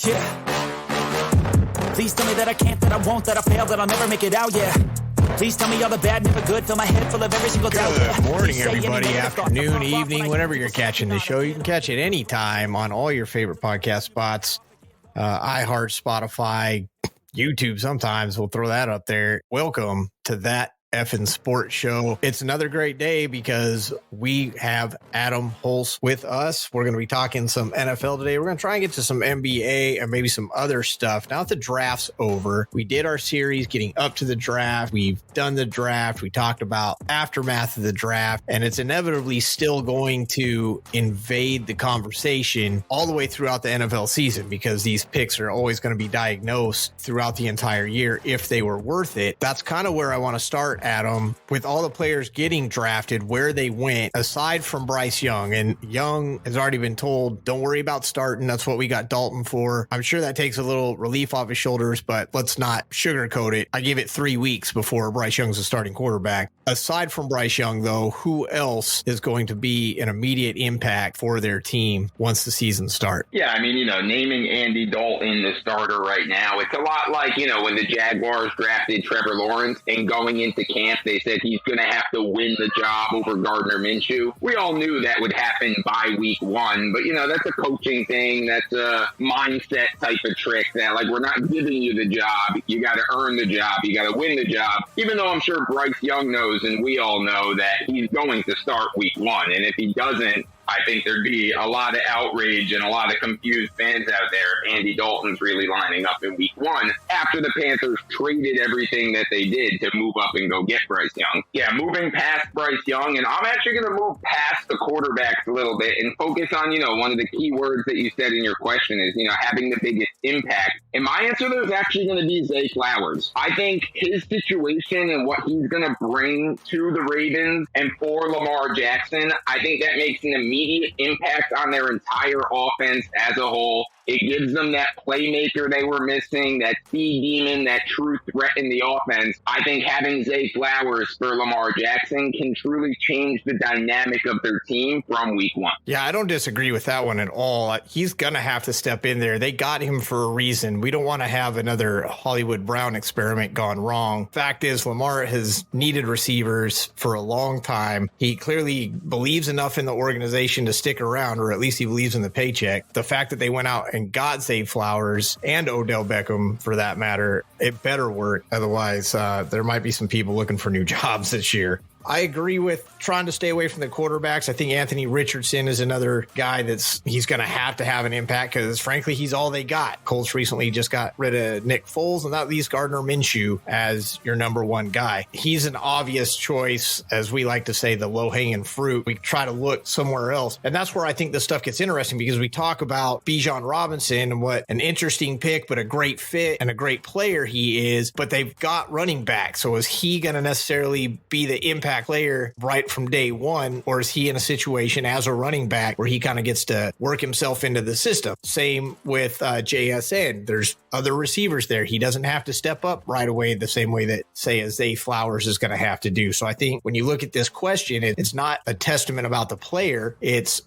Yeah. Please tell me that I can't, that I won't, that I fail, that I'll never make it out, yeah. Please tell me all the bad, never good. Fill my head full of every single doubt. Good morning, everybody. Afternoon, evening, whenever you're catching the show. You can catch it anytime on all your favorite podcast spots. iHeart, Spotify, YouTube sometimes. We'll throw that up there. Welcome to That Effing Sports Show. It's another great day because we have Adam Hulse with us. We're going to be talking some NFL today. We're going to try and get to some NBA and maybe some other stuff. Now that the draft's over, we did our series getting up to the draft. We've done the draft. We talked about aftermath of the draft, and it's inevitably still going to invade the conversation all the way throughout the NFL season because these picks are always going to be diagnosed throughout the entire year if they were worth it. That's kind of where I want to start, Adam, with all the players getting drafted, where they went, aside from Bryce Young. And Young has already been told, don't worry about starting. That's what we got Dalton for. I'm sure that takes a little relief off his shoulders, but let's not sugarcoat it. I give it 3 weeks before Bryce Young's a starting quarterback. Aside from Bryce Young, though, who else is going to be an immediate impact for their team once the season starts? Yeah, I mean, naming Andy Dalton the starter right now, it's a lot like, when the Jaguars drafted Trevor Lawrence and going into camp, they said he's going to have to win the job over Gardner Minshew. We all knew that would happen by week one, but, that's a coaching thing. That's a mindset type of trick that, we're not giving you the job. You got to earn the job. You got to win the job, even though I'm sure Bryce Young knows and we all know that he's going to start week one. And if he doesn't, I think there'd be a lot of outrage and a lot of confused fans out there. Andy Dalton's really lining up in week one after the Panthers traded everything that they did to move up and go get Bryce Young. Yeah, moving past Bryce Young, and I'm actually going to move past the quarterbacks a little bit and focus on, one of the key words that you said in your question is, having the biggest impact. And my answer there is actually going to be Zay Flowers. I think his situation and what he's going to bring to the Ravens and for Lamar Jackson, I think that makes an immediate impact on their entire offense as a whole. It gives them that playmaker they were missing, that speed demon, that true threat in the offense. I think having Zay Flowers for Lamar Jackson can truly change the dynamic of their team from week one. Yeah, I don't disagree with that one at all. He's going to have to step in there. They got him for a reason. We don't want to have another Hollywood Brown experiment gone wrong. Fact is, Lamar has needed receivers for a long time. He clearly believes enough in the organization to stick around, or at least he believes in the paycheck. The fact that they went out and got Zay Flowers and Odell Beckham, for that matter, it better work. Otherwise, there might be some people looking for new jobs this year. I agree with trying to stay away from the quarterbacks. I think Anthony Richardson is another guy he's going to have an impact because, frankly, he's all they got. Colts recently just got rid of Nick Foles and that leaves Gardner Minshew as your number one guy. He's an obvious choice, as we like to say, the low-hanging fruit. We try to look somewhere else. And that's where I think this stuff gets interesting because we talk about Bijan Robinson and what an interesting pick, but a great fit and a great player he is, but they've got running back. So is he going to necessarily be the impact player right from day one, or is he in a situation as a running back where he kind of gets to work himself into the system? Same with JSN. There's other receivers there. He doesn't have to step up right away the same way that, say, a Zay Flowers is going to have to do. So I think when you look at this question, it's not a testament about the player. It's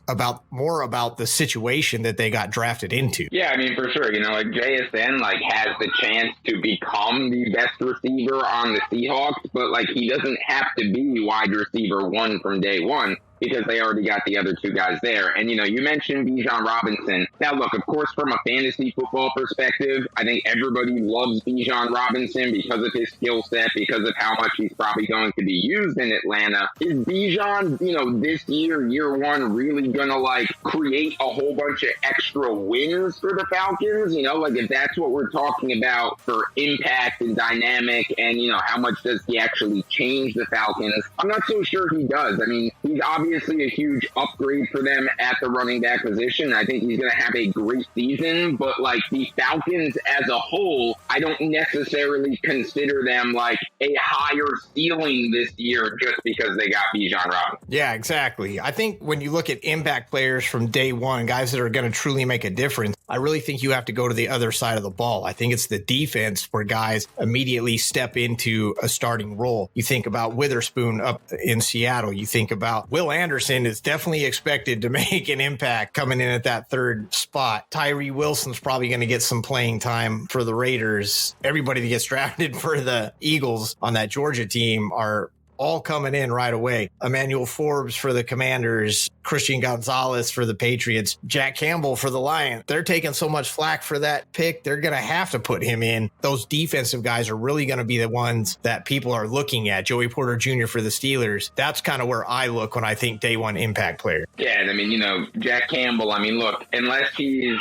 more about the situation that they got drafted into. Yeah, I mean, for sure. JSN has the chance to become the best receiver on the Seahawks, but he doesn't have to be wide receiver one from day one, because they already got the other two guys there. And, you mentioned Bijan Robinson. Now, look, of course, from a fantasy football perspective, I think everybody loves Bijan Robinson because of his skill set, because of how much he's probably going to be used in Atlanta. Is Bijan, this year one, really going to, create a whole bunch of extra wins for the Falcons? If that's what we're talking about for impact and dynamic and, how much does he actually change the Falcons? I'm not so sure he does. I mean, he's obviously a huge upgrade for them at the running back position. I think he's going to have a great season, but the Falcons as a whole, I don't necessarily consider them a higher ceiling this year just because they got Bijan Robinson. Yeah, exactly. I think when you look at impact players from day one, guys that are going to truly make a difference, I really think you have to go to the other side of the ball. I think it's the defense where guys immediately step into a starting role. You think about Witherspoon up in Seattle. You think about Will Anderson is definitely expected to make an impact coming in at that third spot. Tyree Wilson's probably going to get some playing time for the Raiders. Everybody that gets drafted for the Eagles on that Georgia team are all coming in right away. Emmanuel Forbes for the Commanders, Christian Gonzalez for the Patriots, Jack Campbell for the Lions. They're taking so much flack for that pick. They're going to have to put him in. Those defensive guys are really going to be the ones that people are looking at. Joey Porter Jr. for the Steelers. That's kind of where I look when I think day one impact player. Yeah, and I mean, Jack Campbell, look, unless he's,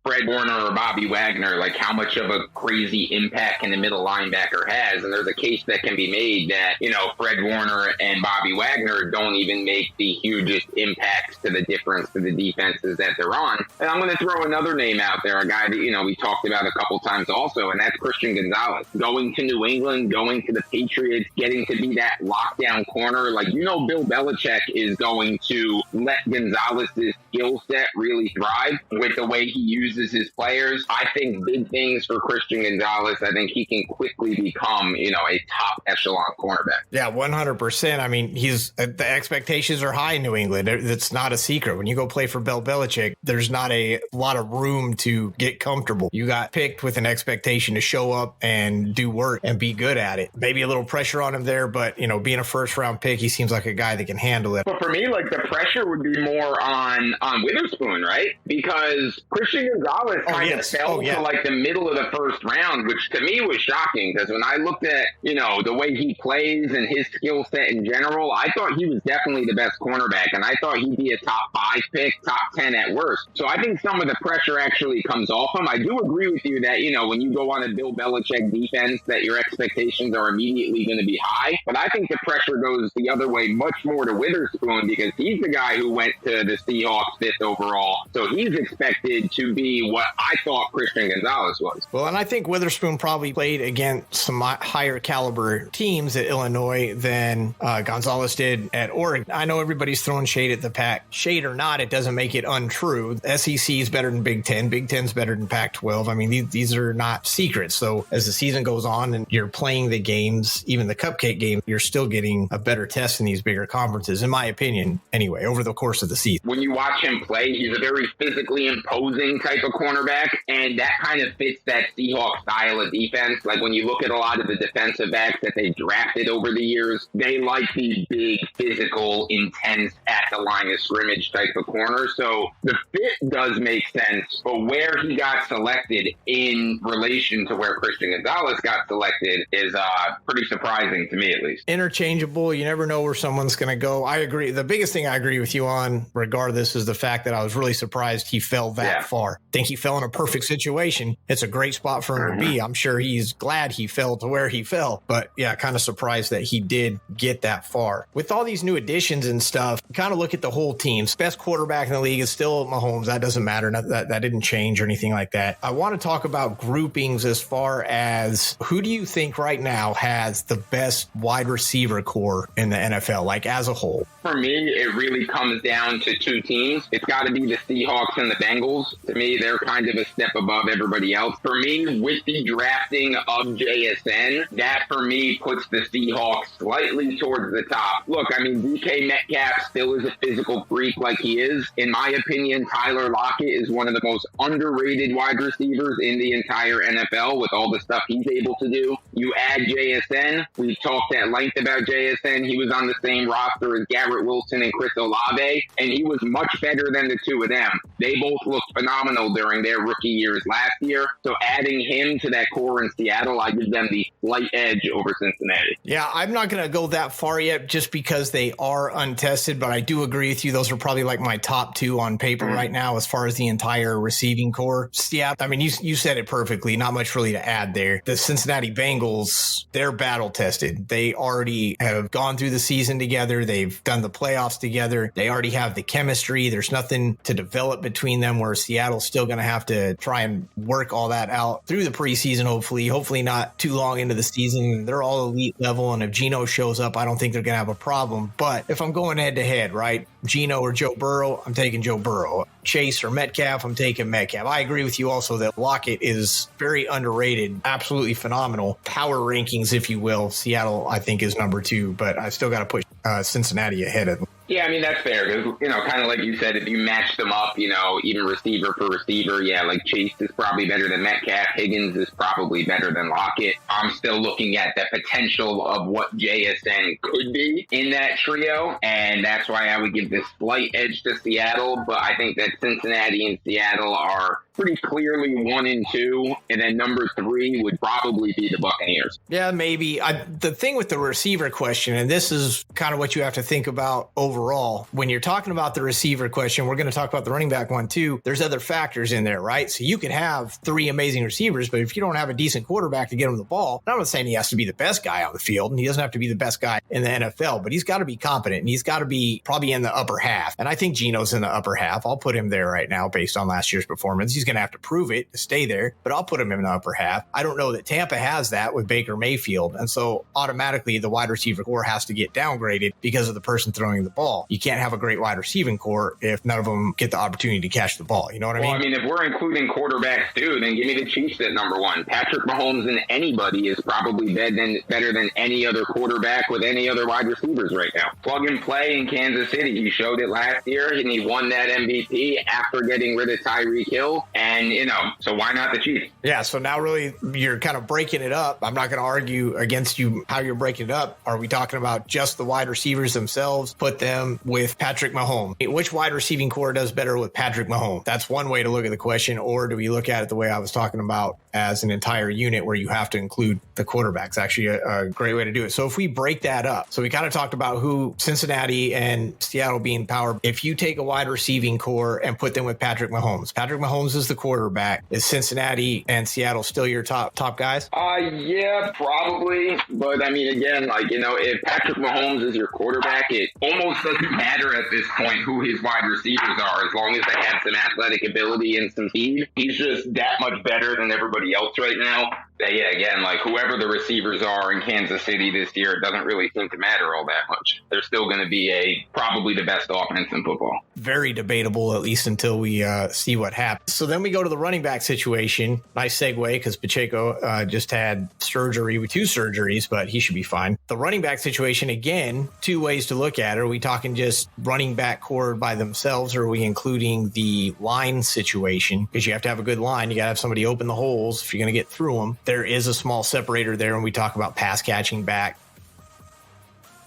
Fred Warner or Bobby Wagner, like how much of a crazy impact can the middle linebacker has. And there's a case that can be made that, Fred Warner and Bobby Wagner don't even make the hugest impacts to the difference to the defenses that they're on. And I'm going to throw another name out there, a guy that, we talked about a couple times also, and that's Christian Gonzalez. Going to New England, going to the Patriots, getting to be that lockdown corner. Like, Bill Belichick is going to let Gonzalez's skill set really thrive with the way he uses his players. I think big things for Christian Gonzalez. I think he can quickly become, a top echelon cornerback. Yeah, 100%. I mean, the expectations are high in New England. It's not a secret. When you go play for Bill Belichick, there's not a lot of room to get comfortable. You got picked with an expectation to show up and do work and be good at it. Maybe a little pressure on him there, but, being a first round pick, he seems like a guy that can handle it. But for me, like the pressure would be more on Witherspoon, right? Because Christian Gonzalez kind of fell to like the middle of the first round, which to me was shocking because when I looked at, the way he plays and his skill set in general, I thought he was definitely the best cornerback and I thought he'd be a top 5 pick, top 10 at worst. So I think some of the pressure actually comes off him. I do agree with you that, when you go on a Bill Belichick defense that your expectations are immediately going to be high. But I think the pressure goes the other way much more to Witherspoon because he's the guy who went to the Seahawks 5th overall. So he's expected to be what I thought Christian Gonzalez was. Well, and I think Witherspoon probably played against some higher caliber teams at Illinois than Gonzalez did at Oregon. I know everybody's throwing shade at the Pac. Shade or not, it doesn't make it untrue. SEC is better than Big Ten. Big Ten's better than Pac-12. I mean, these are not secrets. So as the season goes on and you're playing the games, even the cupcake game, you're still getting a better test in these bigger conferences, in my opinion, anyway, over the course of the season. When you watch him play, he's a very physically imposing type of cornerback, and that kind of fits that Seahawks style of defense. Like when you look at a lot of the defensive backs that they drafted over the years, they like these big, physical, intense, at the line of scrimmage type of corners. So the fit does make sense, but where he got selected in relation to where Christian Gonzalez got selected is pretty surprising to me, at least. Interchangeable. You never know where someone's going to go. I agree. The biggest thing I agree with you on, regardless, is the fact that I was really surprised he fell that far. I think he fell in a perfect situation. It's a great spot for him to be. I'm sure he's glad he fell to where he fell. But yeah, kind of surprised that he did get that far. With all these new additions and stuff, kind of look at the whole team. Best quarterback in the league is still Mahomes. That doesn't matter. That didn't change or anything like that. I want to talk about groupings as far as who do you think right now has the best wide receiver core in the NFL, like as a whole? For me, it really comes down to 2 teams. It's got to be the Seahawks and the Bengals. To me, they're kind of a step above everybody else. For me, with the drafting of JSN, that for me puts the Seahawks slightly towards the top. Look, I mean, DK Metcalf still is a physical freak like he is. In my opinion, Tyler Lockett is one of the most underrated wide receivers in the entire NFL with all the stuff he's able to do. You add JSN. We've talked at length about JSN. He was on the same roster as Garrett Wilson and Chris Olave, and he was much better than the two of them. They both looked phenomenal during their rookie years last year. So adding him to that core in Seattle, I give them the slight edge over Cincinnati. Yeah, I'm not going to go that far yet just because they are untested, but I do agree with you. Those are probably like my top 2 on paper right now as far as the entire receiving core. Yeah, I mean, you said it perfectly. Not much really to add there. The Cincinnati Bengals, they're battle tested. They already have gone through the season together. They've done the playoffs together. They already have the chemistry. There's nothing to develop between them where Seattle's still going to have to try and work all that out through the preseason, hopefully not too long into the season. They're all elite level, and if Geno shows up, I don't think they're going to have a problem. But if I'm going head to head, right, Geno or Joe Burrow, I'm taking Joe Burrow. Chase or Metcalf, I'm taking Metcalf. I agree with you also that Lockett is very underrated, absolutely phenomenal. Power rankings, if you will. Seattle, I think, is number 2, but I still got to push Cincinnati ahead of them. Yeah, I mean, that's fair because, kind of like you said, if you match them up, even receiver for receiver, yeah, like Chase is probably better than Metcalf. Higgins is probably better than Lockett. I'm still looking at the potential of what JSN could be in that trio, and that's why I would give this slight edge to Seattle, but I think that Cincinnati and Seattle are pretty clearly 1 and 2, and then number 3 would probably be the Buccaneers. Yeah, maybe. The thing with the receiver question, and this is kind of what you have to think about overall, when you're talking about the receiver question, we're going to talk about the running back one too. There's other factors in there, right? So you can have 3 amazing receivers, but if you don't have a decent quarterback to get him the ball, I'm not saying he has to be the best guy on the field, and he doesn't have to be the best guy in the NFL, but he's got to be competent, and he's got to be probably in the upper half. And I think Geno's in the upper half. I'll put him there right now based on last year's performance. He's going to have to prove it to stay there, but I'll put him in the upper half. I don't know that Tampa has that with Baker Mayfield. And so automatically the wide receiver core has to get downgraded because of the person throwing the ball. You can't have a great wide receiving core if none of them get the opportunity to catch the ball. You know what I mean? Well, I mean, if we're including quarterbacks too, then give me the Chiefs at number 1. Patrick Mahomes and anybody is probably better than any other quarterback with any other wide receivers right now. Plug and play in Kansas City. He showed it last year, and he won that MVP after getting rid of Tyreek Hill. And, so why not the Chiefs? Yeah, so now really you're kind of breaking it up. I'm not going to argue against you how you're breaking it up. Are we talking about just the wide receivers themselves? Put them with Patrick Mahomes. Which wide receiving core does better with Patrick Mahomes? That's one way to look at the question. Or do we look at it the way I was talking about as an entire unit where you have to include the quarterbacks? Actually, a great way to do it. So if we break that up, so we kind of talked about who Cincinnati and Seattle being power. If you take a wide receiving core and put them with Patrick Mahomes is the quarterback. Is Cincinnati and Seattle still your top guys? Yeah, probably. But I mean, again, if Patrick Mahomes is your quarterback, it almost doesn't matter at this point who his wide receivers are, as long as they have some athletic ability and some speed. He's just that much better than everybody else right now. Yeah, again, whoever the receivers are in Kansas City this year, it doesn't really seem to matter all that much. They're still going to be probably the best offense in football. Very debatable, at least until we see what happens. So then we go to the running back situation. Nice segue because Pacheco just had surgery with 2 surgeries, but he should be fine. The running back situation, again, 2 ways to look at it. Are we talking just running back core by themselves, or are we including the line situation? Because you have to have a good line. You got to have somebody open the holes if you're going to get through them. There is a small separator there when we talk about pass catching back.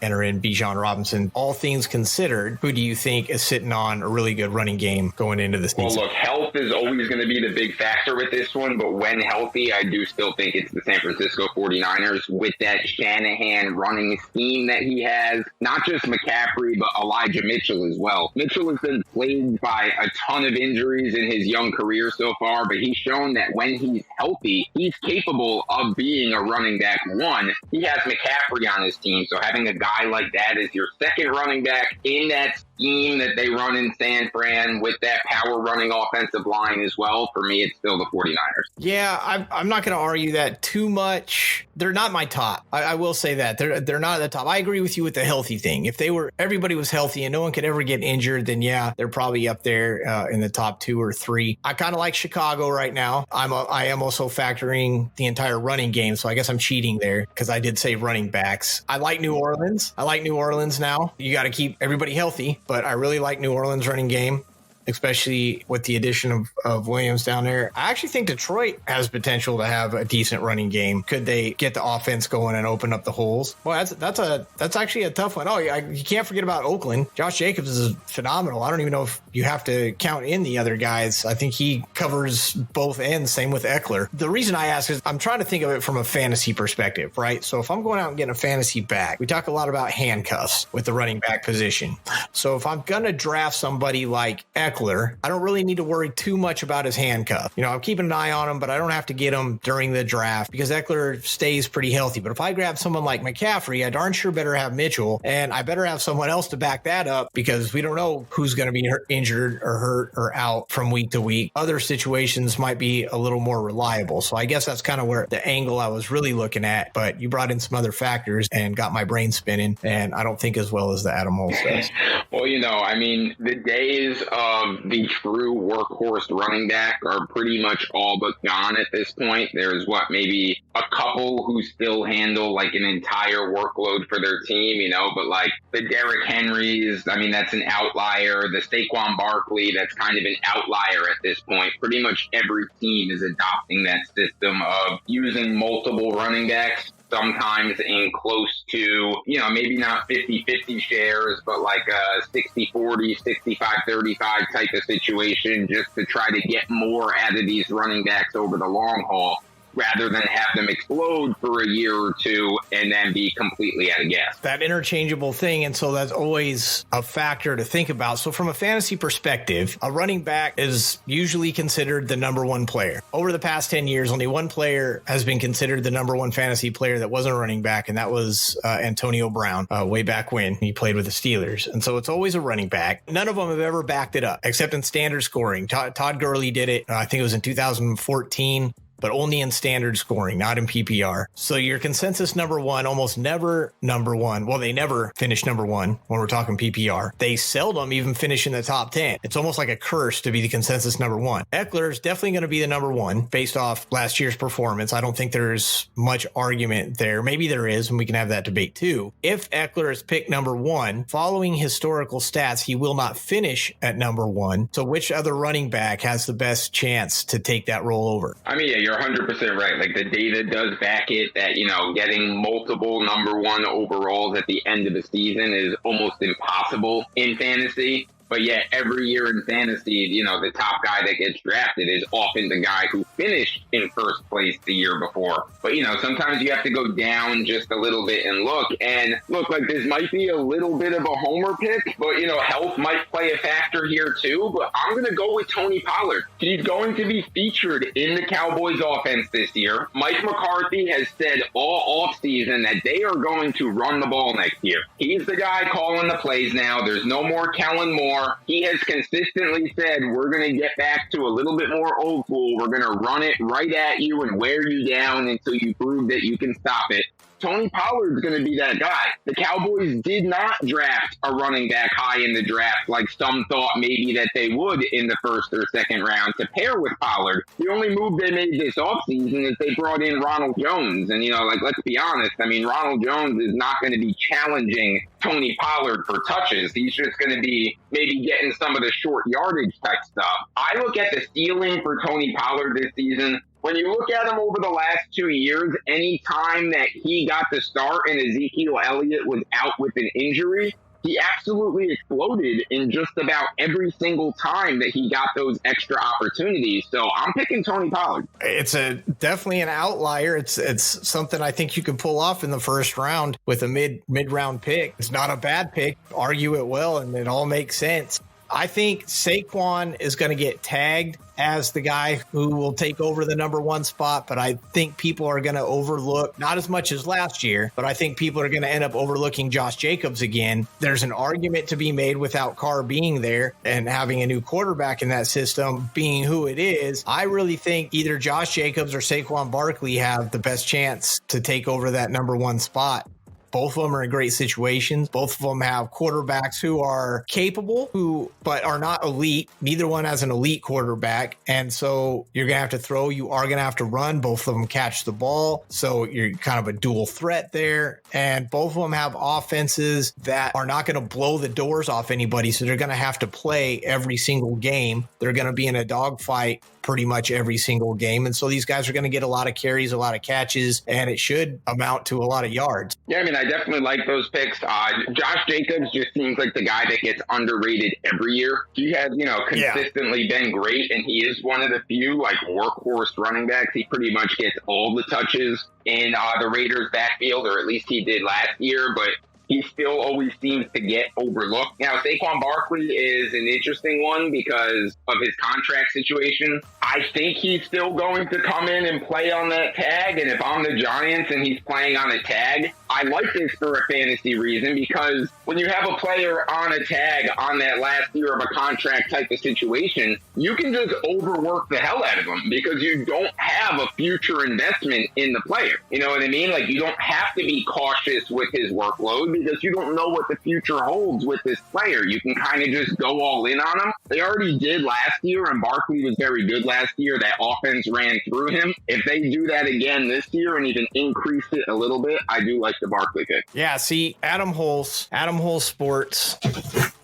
Enter in Bijan Robinson. All things considered, who do you think is sitting on a really good running game going into this season? Well, look, health is always going to be the big factor with this one, but when healthy, I do still think it's the San Francisco 49ers with that Shanahan running scheme that he has. Not just McCaffrey, but Elijah Mitchell as well. Mitchell has been plagued by a ton of injuries in his young career so far, but he's shown that when he's healthy, he's capable of being a running back 1. He has McCaffrey on his team, so having a guy like that as your second running back in that scheme that they run in San Fran with that power running offensive line as well, for me, it's still the 49ers. Yeah, I'm not going to argue that too much. They're not my top. I will say that. They're not at the top. I agree with you with the healthy thing. If everybody was healthy and no one could ever get injured, then yeah, they're probably up there in the top 2 or 3. I kind of like Chicago right now. I am also factoring the entire running game, so I guess I'm cheating there because I did say running backs. I like New Orleans. I like New Orleans now. You got to keep everybody healthy, but I really like New Orleans running game. especially with the addition of Williams down there. I actually think Detroit has potential to have a decent running game. Could they get the offense going and open up the holes? Well, that's actually a tough one. Oh, you can't forget about Oakland. Josh Jacobs is phenomenal. I don't even know if you have to count in the other guys. I think he covers both ends. Same with Eckler. The reason I ask is I'm trying to think of it from a fantasy perspective, right? So if I'm going out and getting a fantasy back, we talk a lot about handcuffs with the running back position. So if I'm going to draft somebody like Eckler Eckler, I don't really need to worry too much about his handcuff. I'm keeping an eye on him, but I don't have to get him during the draft because Eckler stays pretty healthy. But if I grab someone like McCaffrey, I darn sure better have Mitchell, and I better have someone else to back that up because we don't know who's going to be injured or hurt or out from week to week. Other situations might be a little more reliable. So I guess that's kind of where the angle I was really looking at. But you brought in some other factors and got my brain spinning, and I don't think as well as the Adam Hulse does. Well, the days of the true workhorse running back are pretty much all but gone at this point. There's maybe a couple who still handle like an entire workload for their team, but like the Derrick Henrys, that's an outlier. The Saquon Barkley, that's kind of an outlier at this point. Pretty much every team is adopting that system of using multiple running backs, sometimes in close to, maybe not 50-50 shares, but like a 60-40, 65-35 type of situation, just to try to get more out of these running backs over the long haul, rather than have them explode for a year or two and then be completely out of gas. That interchangeable thing, and so that's always a factor to think about. So from a fantasy perspective, a running back is usually considered the number one player. Over the past 10 years, only one player has been considered the number one fantasy player that wasn't a running back, and that was Antonio Brown, way back when he played with the Steelers. And so it's always a running back. None of them have ever backed it up, except in standard scoring. Todd Gurley did it, I think it was in 2014. But only in standard scoring, not in PPR. So your consensus number one, almost never number one. Well, they never finish number one when we're talking PPR. They seldom even finish in the top 10. It's almost like a curse to be the consensus number one. Eckler is definitely going to be the number one based off last year's performance. I don't think there's much argument there. Maybe there is, and we can have that debate too. If Eckler is picked number one, following historical stats, he will not finish at number one. So which other running back has the best chance to take that role over? Yeah, you're 100% right. Like the data does back it that, getting multiple number one overalls at the end of the season is almost impossible in fantasy. But yet every year in fantasy, the top guy that gets drafted is often the guy who finished in first place the year before. But, sometimes you have to go down just a little bit and look. And look, like this might be a little bit of a homer pick, but, health might play a factor here too. But I'm going to go with Tony Pollard. He's going to be featured in the Cowboys offense this year. Mike McCarthy has said all offseason that they are going to run the ball next year. He's the guy calling the plays now. There's no more Kellen Moore. He has consistently said, we're going to get back to a little bit more old school. We're going to run it right at you and wear you down until you prove that you can stop it. Tony Pollard's going to be that guy. The Cowboys did not draft a running back high in the draft like some thought maybe that they would in the first or second round to pair with Pollard. The only move they made this offseason is they brought in Ronald Jones. And, let's be honest. Ronald Jones is not going to be challenging Tony Pollard for touches. He's just going to be maybe getting some of the short yardage type stuff. I look at the ceiling for Tony Pollard this season. When you look at him over the last 2 years, any time that he got the start and Ezekiel Elliott was out with an injury, he absolutely exploded in just about every single time that he got those extra opportunities. So I'm picking Tony Pollard. It's definitely an outlier. It's something I think you can pull off in the first round with a mid-round pick. It's not a bad pick. Argue it well, and it all makes sense. I think Saquon is going to get tagged as the guy who will take over the number one spot, but I think people are going to overlook, not as much as last year, but I think people are going to end up overlooking Josh Jacobs again. There's an argument to be made without Carr being there and having a new quarterback in that system being who it is. I really think either Josh Jacobs or Saquon Barkley have the best chance to take over that number one spot. Both of them are in great situations. Both of them have quarterbacks who are capable, but are not elite. Neither one has an elite quarterback. And so you're going to have to throw. You are going to have to run. Both of them catch the ball. So you're kind of a dual threat there. And both of them have offenses that are not going to blow the doors off anybody. So they're going to have to play every single game. They're going to be in a dogfight pretty much every single game. And so these guys are going to get a lot of carries, a lot of catches, and it should amount to a lot of yards. Yeah, I definitely like those picks. Josh Jacobs just seems like the guy that gets underrated every year. He has, consistently been great, and he is one of the few workhorse running backs. He pretty much gets all the touches in the Raiders' backfield, or at least he did last year. But he still always seems to get overlooked. Now, Saquon Barkley is an interesting one because of his contract situation. I think he's still going to come in and play on that tag. And if I'm the Giants and he's playing on a tag, I like this for a fantasy reason, because when you have a player on a tag on that last year of a contract type of situation, you can just overwork the hell out of them because you don't have a future investment in the player. You know what I mean? Like, you don't have to be cautious with his workload because you don't know what the future holds with this player. You can kind of just go all in on him. They already did last year, and Barkley was very good last year. That offense ran through him. If they do that again this year and even increase it a little bit, I do like the Barkley pick. Yeah, see, Adam Hulse Sports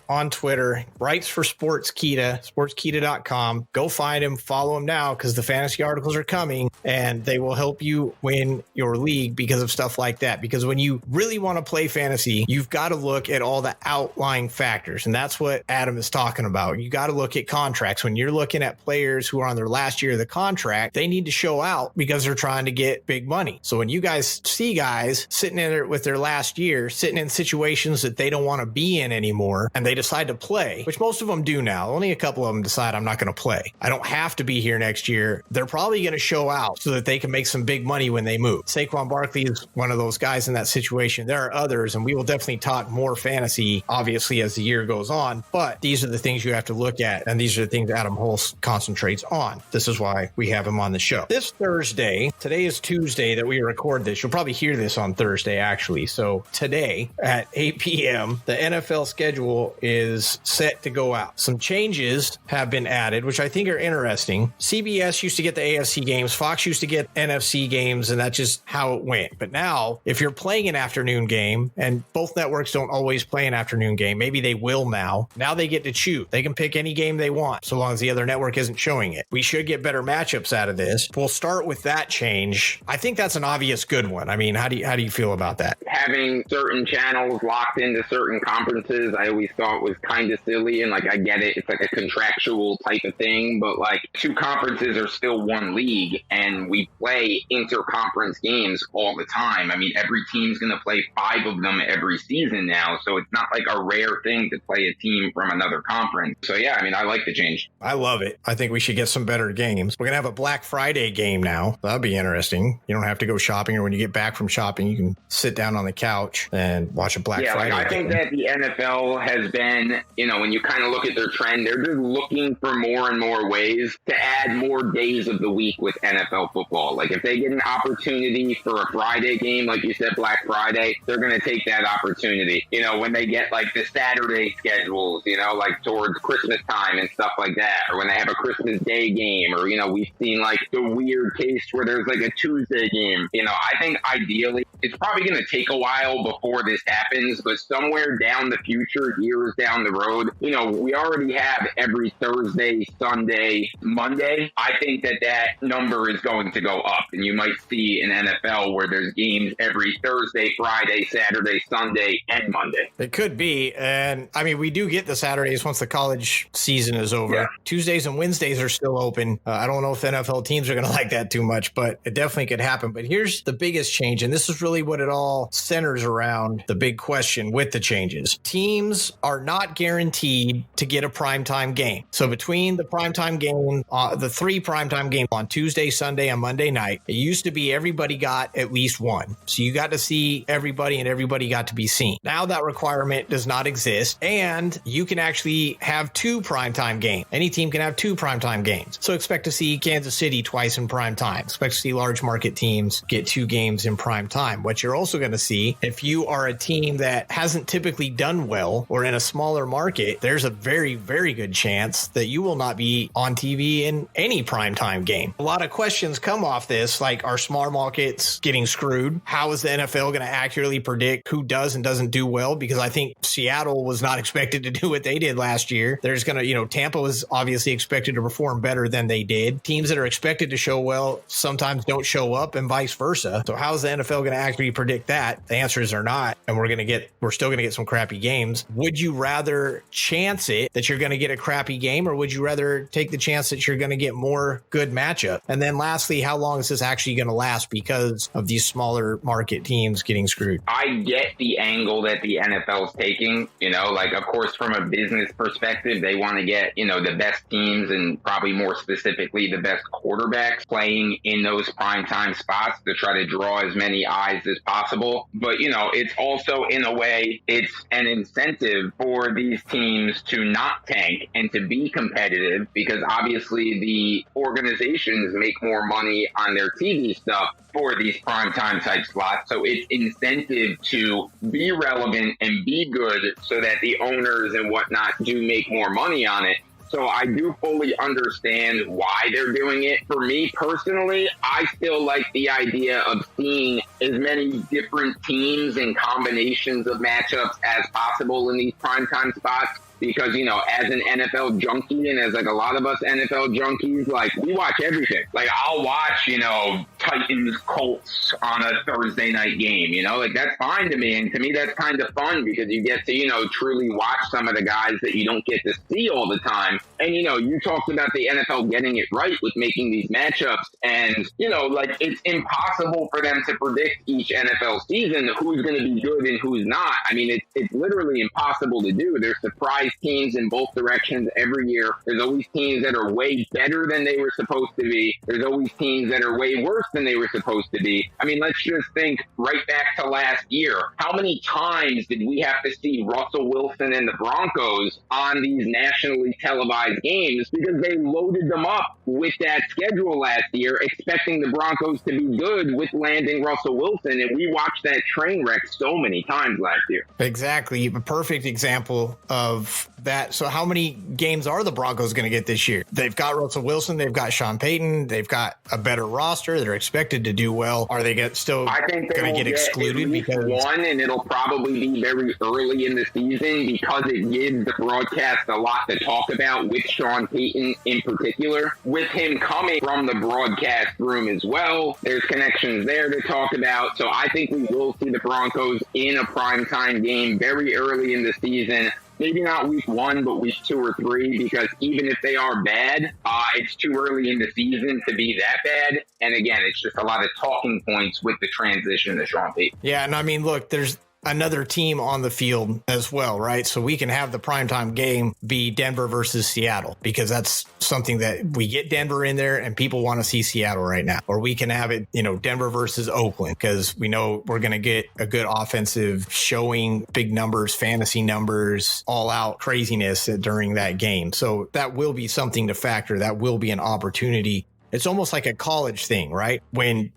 on Twitter, writes for Sportskeeda, sportskeeda.com. Go find him, follow him now, because the fantasy articles are coming and they will help you win your league because of stuff like that. Because when you really want to play fantasy, you've got to look at all the outlying factors. And that's what Adam is talking about. You got to look at contracts. When you're looking at players who are on their last year of the contract, they need to show out because they're trying to get big money. So when you guys see guys sitting in there with their last year, sitting in situations that they don't want to be in anymore, and they decide to play, which most of them do now. Only a couple of them decide, I'm not going to play. I don't have to be here next year. They're probably going to show out so that they can make some big money when they move. Saquon Barkley is one of those guys in that situation. There are others, and we will definitely talk more fantasy, obviously, as the year goes on. But these are the things you have to look at, and these are the things Adam Hulse concentrates on. This is why we have him on the show. This Thursday, today is Tuesday that we record this. You'll probably hear this on Thursday, actually. So today at 8 p.m., the NFL schedule is set to go out. Some changes have been added, which I think are interesting. CBS used to get the AFC games. Fox used to get NFC games, and that's just how it went. But now, if you're playing an afternoon game, and both networks don't always play an afternoon game, maybe they will now. Now they get to choose. They can pick any game they want, so long as the other network isn't showing it. We should get better matchups out of this. We'll start with that change. I think that's an obvious good one. I mean, how do you feel about that? Having certain channels locked into certain conferences, I always thought was kind of silly, and like, I get it, it's like a contractual type of thing, but like, two conferences are still one league, and we play interconference games all the time. I mean, every team's going to play 5 of them every season now, so it's not like a rare thing to play a team from another conference. So yeah, I mean, I like the change. I love it. I think we should get some better games. We're going to have a Black Friday game now. That'll be interesting. You don't have to go shopping, or when you get back from shopping, you can sit down on the couch and watch a Black Friday I think that the NFL has been, you know, when you kind of look at their trend, they're just looking for more and more ways to add more days of the week with NFL football. Like, if they get an opportunity for a Friday game, like you said, Black Friday, they're going to take that opportunity. You know, when they get like the Saturday schedules, you know, like towards Christmas time and stuff like that, or when they have a Christmas Day game, or, you know, we've seen like the weird case where there's like a Tuesday game. You know, I think ideally it's probably going to take a while before this happens, but somewhere down the future, years down the road, you know, we already have every Thursday, Sunday, Monday. I think that number is going to go up, and you might see an NFL where there's games every Thursday, Friday, Saturday, Sunday, and Monday. It could be. And I mean, we do get the Saturdays once the college season is over. Yeah. Tuesdays and Wednesdays are still open. I don't know if NFL teams are going to like that too much, but it definitely could happen. But here's the biggest change, and this is really what it all centers around, the big question with the changes. Teams are not guaranteed to get a primetime game. So between the primetime game, the 3 primetime games on Tuesday, Sunday, and Monday night, it used to be everybody got at least one. So you got to see everybody, and everybody got to be seen. Now that requirement does not exist, and you can actually have 2 primetime games. Any team can have 2 primetime games. So expect to see Kansas City twice in prime time. Expect to see large market teams get 2 games in prime time. What you're also going to see, if you are a team that hasn't typically done well or in a smaller market, there's a very, very good chance that you will not be on TV in any primetime game. A lot of questions come off this, like, are small markets getting screwed? How is the NFL going to accurately predict who does and doesn't do well? Because I think Seattle was not expected to do what they did last year. There's going to, you know, Tampa was obviously expected to perform better than they did. Teams that are expected to show well sometimes don't show up, and vice versa. So how is the NFL going to actually predict that? The answers are not, and we're still going to get some crappy games. Would you rather chance it that you're going to get a crappy game, or would you rather take the chance that you're going to get more good matchup? And then lastly, how long is this actually going to last because of these smaller market teams getting screwed? I get the angle that the NFL's taking, like, of course, from a business perspective, they want to get, the best teams and probably more specifically the best quarterbacks playing in those primetime spots to try to draw as many eyes as possible. But, it's also, in a way, it's an incentive for these teams to not tank and to be competitive, because obviously the organizations make more money on their TV stuff for these primetime type slots. So it's incentive to be relevant and be good so that the owners and whatnot do make more money on it. So I do fully understand why they're doing it. For me personally, I still like the idea of seeing as many different teams and combinations of matchups as possible in these primetime spots. Because, as an NFL junkie and as like a lot of us NFL junkies, like we watch everything. Like I'll watch, Titans Colts on a Thursday night game, like that's fine to me. And to me, that's kind of fun because you get to, truly watch some of the guys that you don't get to see all the time. And, you talked about the NFL getting it right with making these matchups. And, like it's impossible for them to predict each NFL season who's going to be good and who's not. I mean, it's literally impossible to do. There's surprise teams in both directions every year. There's always teams that are way better than they were supposed to be. There's always teams that are way worse than they were supposed to be. I mean, let's just think right back to last year. How many times did we have to see Russell Wilson and the Broncos on these nationally televised games because they loaded them up with that schedule last year, expecting the Broncos to be good with landing Russell Wilson, and we watched that train wreck so many times last year. Exactly. A perfect example of that. So how many games are the Broncos going to get this year? They've got Russell Wilson. They've got Sean Payton. They've got a better roster. They're expected to do well. Are they still going to get excluded? Because one, and it'll probably be very early in the season because it gives the broadcast a lot to talk about with Sean Payton in particular. With him coming from the broadcast room as well, there's connections there to talk about. So I think we will see the Broncos in a primetime game very early in the season. Maybe not week 1, but week 2 or 3, because even if they are bad, it's too early in the season to be that bad. And again, it's just a lot of talking points with the transition to Sean Payton. Yeah, and I mean, look, there's another team on the field as well, right? So we can have the primetime game be Denver versus Seattle, because that's something that we get Denver in there and people want to see Seattle right now. Or we can have it, Denver versus Oakland, because we know we're going to get a good offensive showing, big numbers, fantasy numbers, all out craziness during that game. So that will be something to factor. That will be an opportunity. It's almost like a college thing, right? When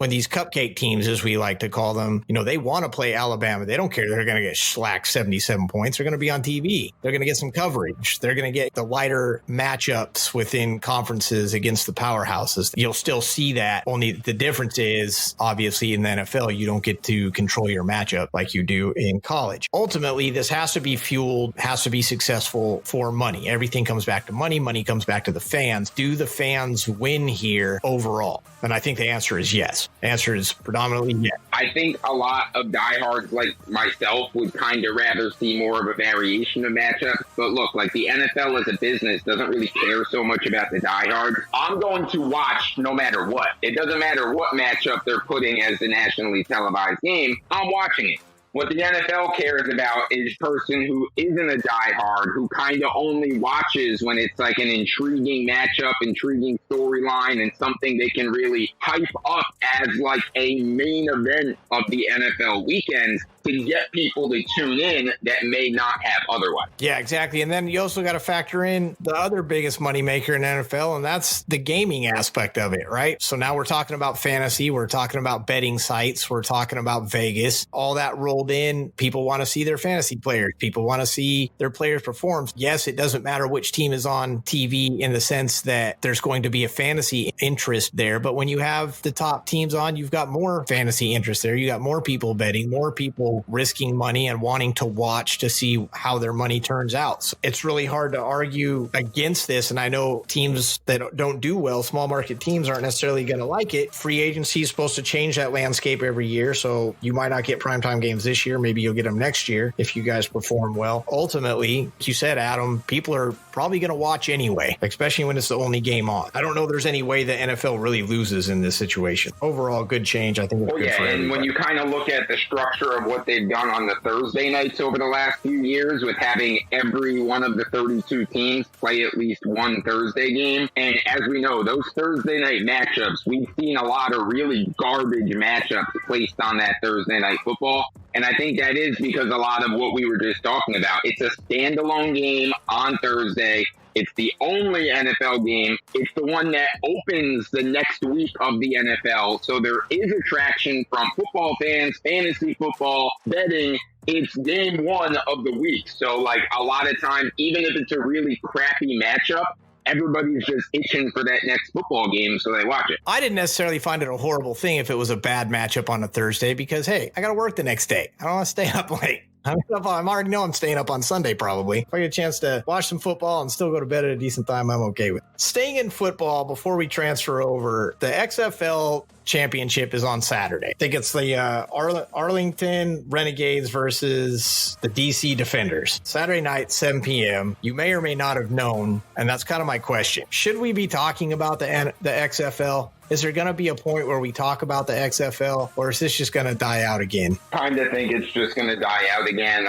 these cupcake teams, as we like to call them, they want to play Alabama. They don't care. They're going to get slacked 77 points. They're going to be on TV. They're going to get some coverage. They're going to get the lighter matchups within conferences against the powerhouses. You'll still see that. Only the difference is, obviously, in the NFL, you don't get to control your matchup like you do in college. Ultimately, this has to be fueled, has to be successful for money. Everything comes back to money. Money comes back to the fans. Do the fans win here overall? And I think the answer is yes. The answer is predominantly yes. I think a lot of diehards like myself would kind of rather see more of a variation of matchups. But look, like the NFL as a business doesn't really care so much about the diehards. I'm going to watch no matter what. It doesn't matter what matchup they're putting as the nationally televised game. I'm watching it. What the NFL cares about is a person who isn't a diehard, who kind of only watches when it's like an intriguing matchup, intriguing storyline, and something they can really hype up as like a main event of the NFL weekend to get people to tune in that may not have otherwise. Yeah, exactly. And then you also got to factor in the other biggest moneymaker in NFL, and that's the gaming aspect of it, right? So now we're talking about fantasy. We're talking about betting sites. We're talking about Vegas. All that rolled in. People want to see their fantasy players. People want to see their players perform. Yes, it doesn't matter which team is on TV in the sense that there's going to be a fantasy interest there. But when you have the top teams on, you've got more fantasy interest there. You got more people betting, more people people risking money and wanting to watch to see how their money turns out. So it's really hard to argue against this. And I know teams that don't do well, small market teams, aren't necessarily going to like it. Free agency is supposed to change that landscape every year. So you might not get primetime games this year. Maybe you'll get them next year if you guys perform well. Ultimately, like you said, Adam, people are probably going to watch anyway, especially when it's the only game on. I don't know there's any way the NFL really loses in this situation. Overall, good change. I think it's good for everybody. And when you kind of look at the structure of what they've done on the Thursday nights over the last few years with having every one of the 32 teams play at least one Thursday game. And as we know, those Thursday night matchups, we've seen a lot of really garbage matchups placed on that Thursday night football. And I think that is because a lot of what we were just talking about, it's a standalone game on Thursday. It's the only NFL game. It's the one that opens the next week of the NFL. So there is attraction from football fans, fantasy football, betting. It's game one of the week. So, like, a lot of times, even if it's a really crappy matchup, everybody's just itching for that next football game, so they watch it. I didn't necessarily find it a horrible thing if it was a bad matchup on a Thursday because, hey, I got to work the next day. I don't want to stay up late. I already know I'm staying up on Sunday probably. If I get a chance to watch some football and still go to bed at a decent time, I'm okay with it. Staying in football before we transfer over, the XFL Championship is on Saturday. I think it's the Arlington Renegades versus the DC Defenders. Saturday night, 7 p.m. You may or may not have known, and that's kind of my question. Should we be talking about the XFL? Is there going to be a point where we talk about the XFL, or is this just going to die out again? Kind of think it's just going to die out again.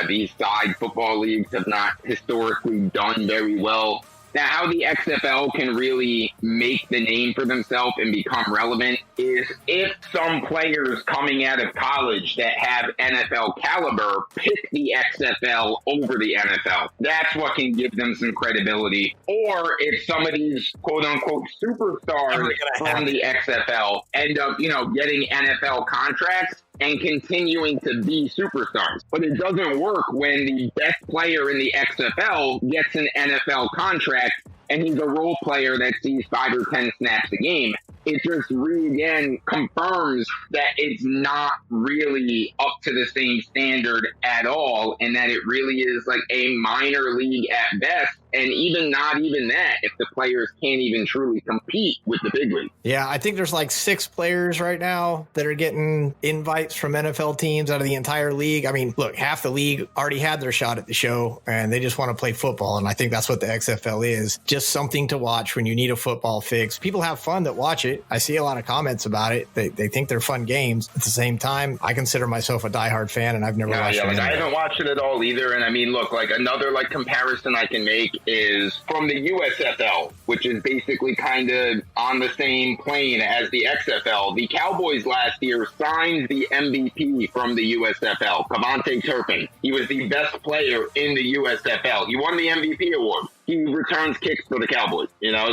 These side football leagues have not historically done very well. Now, how the XFL can really make the name for themselves and become relevant is if some players coming out of college that have NFL caliber pick the XFL over the NFL. That's what can give them some credibility. Or if some of these quote-unquote superstars from the XFL end up, getting NFL contracts and continuing to be superstars. But it doesn't work when the best player in the XFL gets an NFL contract and he's a role player that sees 5 or 10 snaps a game. It just again confirms that it's not really up to the same standard at all, and that it really is like a minor league at best. And not even that, if the players can't even truly compete with the big league. Yeah, I think there's like 6 players right now that are getting invites from NFL teams out of the entire league. I mean, look, half the league already had their shot at the show, and they just want to play football. And I think that's what the XFL is. Just something to watch when you need a football fix. People have fun that watch it. I see a lot of comments about it. They think they're fun games. At the same time, I consider myself a diehard fan, and I've never watched it. I haven't watched it at all either. And I mean, look, like another comparison I can make is from the USFL, which is basically kind of on the same plane as the XFL. The Cowboys last year signed the MVP from the USFL, Cavante Turpin. He was the best player in the USFL. He won the MVP award. He returns kicks for the Cowboys,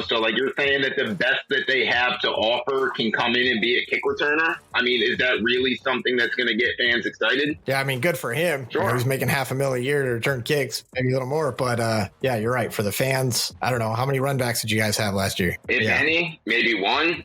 so like you're saying that the best that they have to offer can come in and be a kick returner. I mean, is that really something that's going to get fans excited? Yeah, I mean, good for him. Sure. He's making $500,000 a year to return kicks, maybe a little more. But yeah, you're right. For the fans, I don't know. How many runbacks did you guys have last year? If any, maybe one.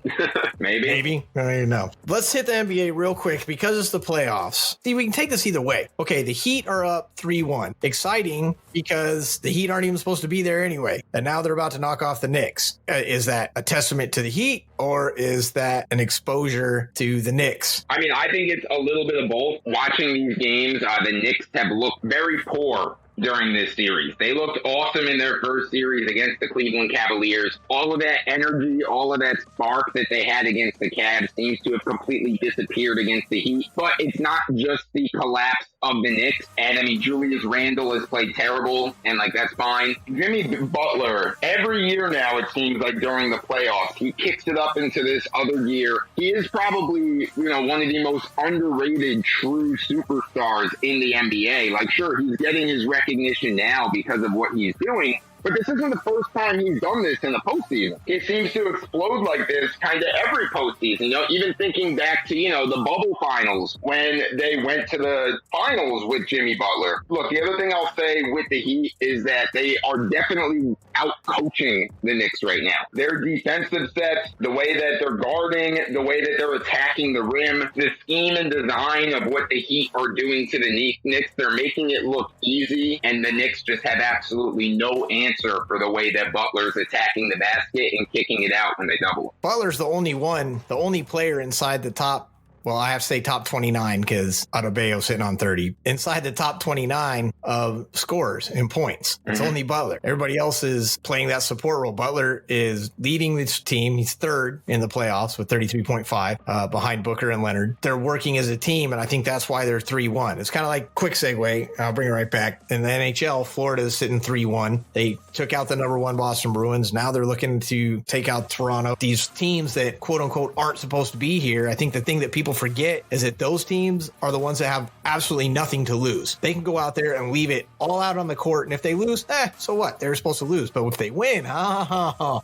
Maybe. I don't even know. Let's hit the NBA real quick because it's the playoffs. See, we can take this either way. Okay, the Heat are up 3-1. Exciting because the Heat aren't even supposed to be there anyway. And now they're about to knock off the Knicks. Is that a testament to the Heat, or is that an exposure to the Knicks? I mean, I think it's a little bit of both. Watching these games, the Knicks have looked very poor during this series. They looked awesome in their first series against the Cleveland Cavaliers. All of that energy, all of that spark that they had against the Cavs seems to have completely disappeared against the Heat. But it's not just the collapse of the Knicks. And I mean, Julius Randle has played terrible, and that's fine. Jimmy Butler, every year now, it seems like during the playoffs, he kicks it up into this other gear. He is probably, one of the most underrated true superstars in the NBA. Sure, he's getting his recognition now because of what he's doing, But this isn't the first time he's done this in the postseason. He seems to explode like this kind of every postseason. Even thinking back to, the bubble finals when they went to the finals with Jimmy Butler. Look, the other thing I'll say with the Heat is that they are definitely out-coaching the Knicks right now. Their defensive sets, the way that they're guarding, the way that they're attacking the rim, the scheme and design of what the Heat are doing to the Knicks, they're making it look easy, and the Knicks just have absolutely no answer for the way that Butler's attacking the basket and kicking it out when they double. Butler's the only player inside the top. Well, I have to say top 29 because Adebayo's sitting on 30. Inside the top 29 of scorers and points. It's only Butler. Everybody else is playing that support role. Butler is leading this team. He's third in the playoffs with 33.5 behind Booker and Leonard. They're working as a team, and I think that's why they're 3-1. It's kind of like quick segue. I'll bring it right back. In the NHL, Florida is sitting 3-1. They took out the number one Boston Bruins. Now they're looking to take out Toronto. These teams that, quote unquote, aren't supposed to be here. I think the thing that people forget is that those teams are the ones that have absolutely nothing to lose. They can go out there and leave it all out on the court, and if they lose, so what? They're supposed to lose. But if they win,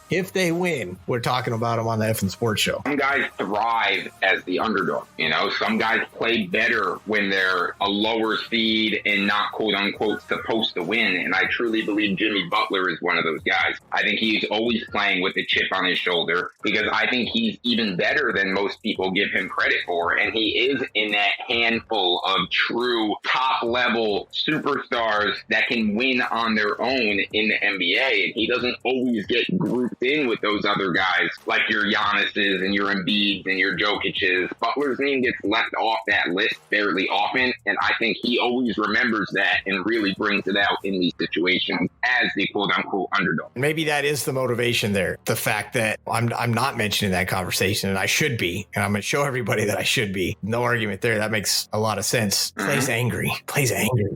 if they win, we're talking about them on the Effin' Sports Show. Some guys thrive as the underdog. Some guys play better when they're a lower seed and not, quote unquote, supposed to win. And I truly believe Jimmy Butler is one of those guys. I think he's always playing with a chip on his shoulder because I think he's even better than most people give him credit for. And he is in that handful of true top-level superstars that can win on their own in the NBA. And he doesn't always get grouped in with those other guys like your Giannis's and your Embiid's and your Jokic's. Butler's name gets left off that list fairly often, and I think he always remembers that and really brings it out in these situations as the quote-unquote underdog. Maybe that is the motivation there. The fact that I'm not mentioning that conversation, and I should be, and I'm going to show everybody that I should be. No argument there. That makes a lot of sense. Plays angry.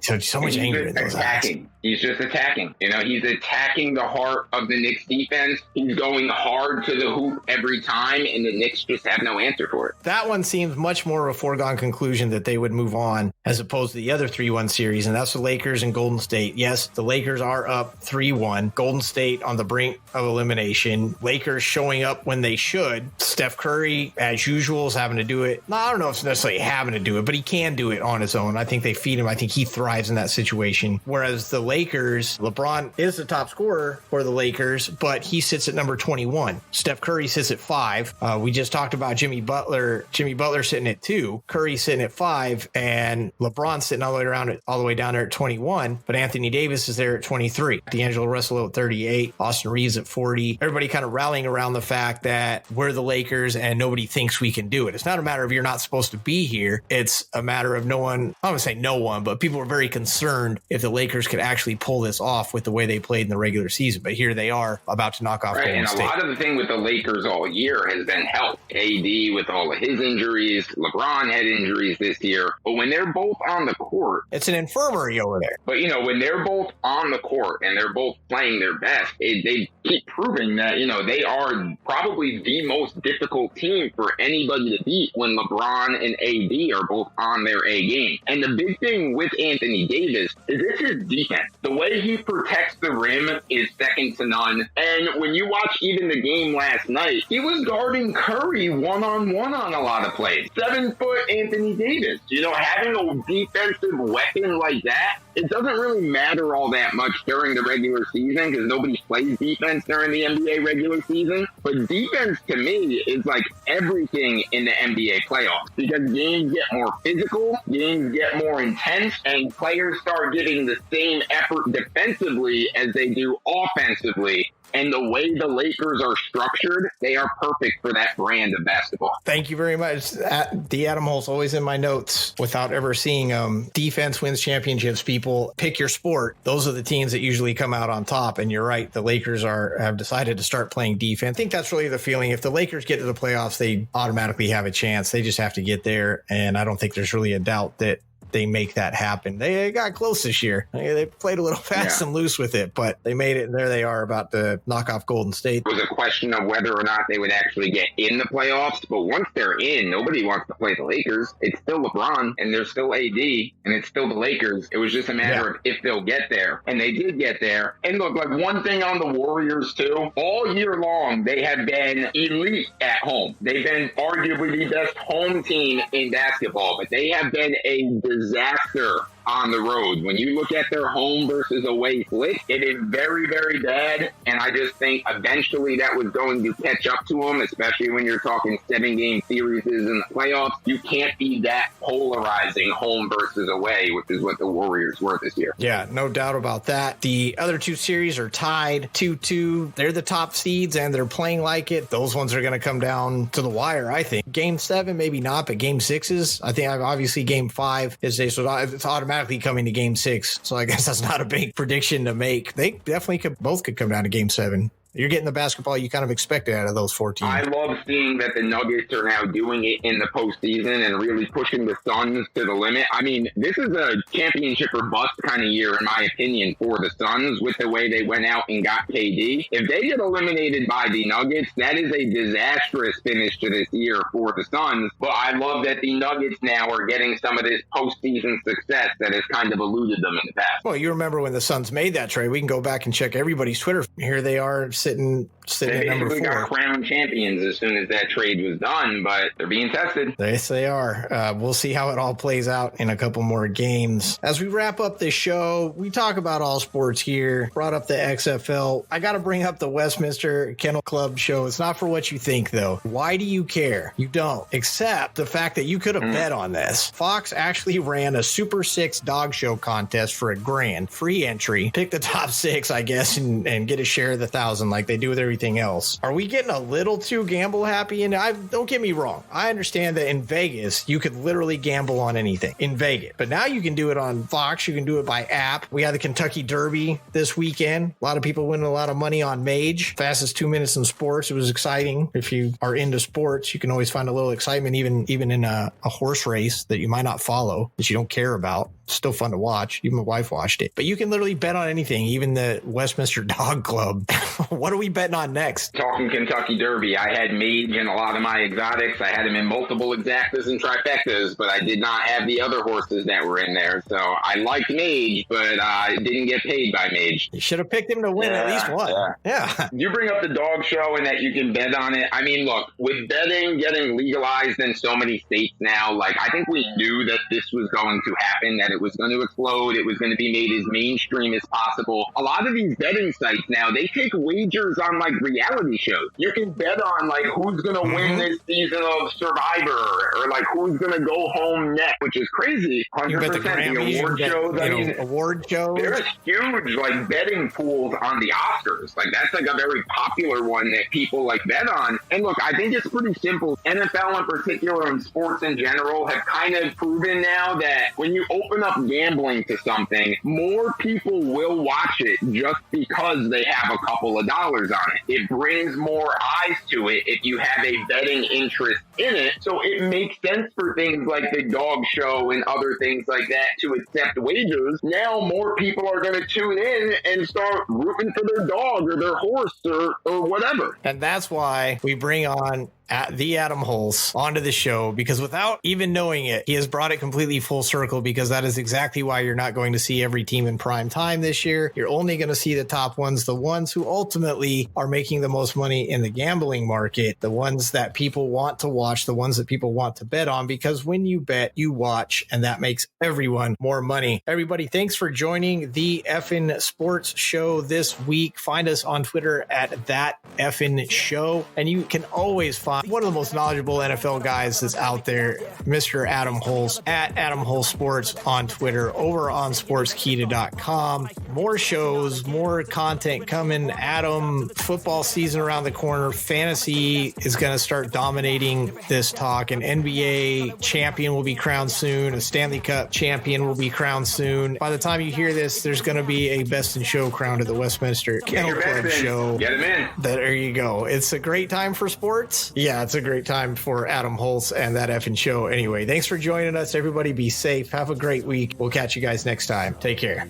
So much anger in those eyes. He's just attacking. He's attacking the heart of the Knicks defense. He's going hard to the hoop every time, and the Knicks just have no answer for it. That one seems much more of a foregone conclusion that they would move on as opposed to the other 3-1 series, and that's the Lakers and Golden State. Yes, the Lakers are up 3-1. Golden State on the brink of elimination. Lakers showing up when they should. Steph Curry, as usual, is having to do it. No, I don't know if it's necessarily having to do it, but he can do it on his own. I think they feed him. I think he thrives in that situation. Whereas the Lakers, LeBron is the top scorer for the Lakers, but he sits at number 21. Steph Curry sits at 5. We just talked about Jimmy Butler. Jimmy Butler sitting at 2. Curry sitting at 5, and LeBron sitting all the way down there at 21. But Anthony Davis is there at 23. D'Angelo Russell at 38. Austin Reeves at 40. Everybody kind of rallying around the fact that we're the Lakers and nobody thinks we can do it. It's not a matter of you're not supposed to be here. It's a matter of no one, I don't want to say no one, but people are very concerned if the Lakers could actually pull this off with the way they played in the regular season. But here they are about to knock off Golden State. And a lot of the thing with the Lakers all year has been health. AD with all of his injuries. LeBron had injuries this year. But when they're both on the court, it's an infirmary over there. But, when they're both on the court and they're both playing their best, they keep proving that, they are probably the most difficult team for anybody to beat when LeBron and AD are both on their A game. And the big thing with Anthony Davis is it's his defense. The way he protects the rim is second to none. And when you watch even the game last night, he was guarding Curry one-on-one on a lot of plays. 7-foot Anthony Davis. Having a defensive weapon like that, it doesn't really matter all that much during the regular season because nobody plays defense during the NBA regular season. But defense to me is like everything in the NBA playoffs because games get more physical, games get more intense, and players start giving the same effort defensively as they do offensively. And the way the Lakers are structured, they are perfect for that brand of basketball. Thank you very much. The Adam Hulse, always in my notes without ever seeing them. Defense wins championships, people. Pick your sport. Those are the teams that usually come out on top. And you're right. The Lakers have decided to start playing defense. I think that's really the feeling. If the Lakers get to the playoffs, they automatically have a chance. They just have to get there. And I don't think there's really a doubt that they make that happen. They got close this year. They played a little fast and loose with it, but they made it, and there they are about to knock off Golden State. It was a question of whether or not they would actually get in the playoffs, but once they're in, nobody wants to play the Lakers. It's still LeBron, and there's still AD, and it's still the Lakers. It was just a matter of if they'll get there, and they did get there. And look, like one thing on the Warriors too, all year long they have been elite at home. They've been arguably the best home team in basketball, but they have been a disaster on the road. When you look at their home versus away split, it is very, very bad. And I just think eventually that was going to catch up to them, especially when you're talking 7-game series in the playoffs. You can't be that polarizing home versus away, which is what the Warriors were this year. Yeah, no doubt about that. The other two series are tied 2-2. They're the top seeds and they're playing like it. Those ones are going to come down to the wire, I think. Game 7, maybe not, but game 6 is. I think obviously game 5 is it's automatically coming to game 6. So I guess that's not a big prediction to make. They definitely both could come down to game 7. You're getting the basketball you kind of expected out of those 4 teams. I love seeing that the Nuggets are now doing it in the postseason and really pushing the Suns to the limit. I mean, this is a championship or bust kind of year, in my opinion, for the Suns with the way they went out and got KD. If they get eliminated by the Nuggets, that is a disastrous finish to this year for the Suns. But I love that the Nuggets now are getting some of this postseason success that has kind of eluded them in the past. Well, you remember when the Suns made that trade. We can go back and check everybody's Twitter. Here they are sitting they at number 4. Got crowned champions as soon as that trade was done, but they're being tested. Yes, they are. We'll see how it all plays out in a couple more games. As we wrap up this show, we talk about all sports here. Brought up the XFL. I got to bring up the Westminster Kennel Club show. It's not for what you think, though. Why do you care? You don't. Except the fact that you could have bet on this. Fox actually ran a Super 6 dog show contest for $1,000. Free entry. Pick the top 6, I guess, and get a share of the 1,000 like they do with everything else. Are we getting a little too gamble happy? And don't get me wrong. I understand that in Vegas, you could literally gamble on anything in Vegas, but now you can do it on Fox. You can do it by app. We had the Kentucky Derby this weekend. A lot of people winning a lot of money on Mage. Fastest 2 minutes in sports. It was exciting. If you are into sports, you can always find a little excitement, even in a horse race that you might not follow, that you don't care about. It's still fun to watch. Even my wife watched it. But you can literally bet on anything, even the Westminster Dog Club. What are we betting on next? Talking Kentucky Derby, I had Mage in a lot of my exotics. I had him in multiple exactas and trifectas, but I did not have the other horses that were in there. So I liked Mage, but I didn't get paid by Mage. You should have picked him to win at least one. Yeah. You bring up the dog show and that you can bet on it. I mean, look, with betting getting legalized in so many states now, like I think we knew that this was going to happen, that it was going to explode. It was going to be made as mainstream as possible. A lot of these betting sites now, they take wagers on like reality shows. You can bet on like who's going to win this season of Survivor or like who's going to go home next, which is crazy. 100%. The award shows. I mean, award shows. There's huge like betting pools on the Oscars. Like that's like a very popular one that people like bet on. And look, I think it's pretty simple. NFL in particular and sports in general have kind of proven now that when you open up gambling to something, more people will watch it just because they have a couple of dollars on it. It brings more eyes to it if you have a betting interest in it. So it makes sense for things like the dog show and other things like that to accept wagers. Now more people are going to tune in and start rooting for their dog or their horse or whatever. And that's why we bring on the Adam Hulse onto the show, because without even knowing it, he has brought it completely full circle, because that is exactly why you're not going to see every team in prime time this year. You're only going to see the top ones, the ones who ultimately are making the most money in the gambling market, the ones that people want to watch, the ones that people want to bet on, because when you bet, you watch, and that makes everyone more money. Everybody, thanks for joining the Effin Sports Show this week. Find us on Twitter at That Effin Show, and you can always find one of the most knowledgeable NFL guys that's out there, Mr. Adam Hulse, at Adam Hulse Sports on Twitter, over on Sportskeeda.com. More shows, more content coming. Adam, football season around the corner. Fantasy is going to start dominating this talk. An NBA champion will be crowned soon. A Stanley Cup champion will be crowned soon. By the time you hear this, there's going to be a Best in Show crowned at the Westminster Kennel Club show. Get him in. There you go. It's a great time for sports. Yeah, it's a great time for Adam Hulse and that effing show. Anyway, thanks for joining us. Everybody be safe. Have a great week. We'll catch you guys next time. Take care.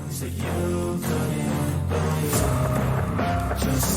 So you couldn't believe just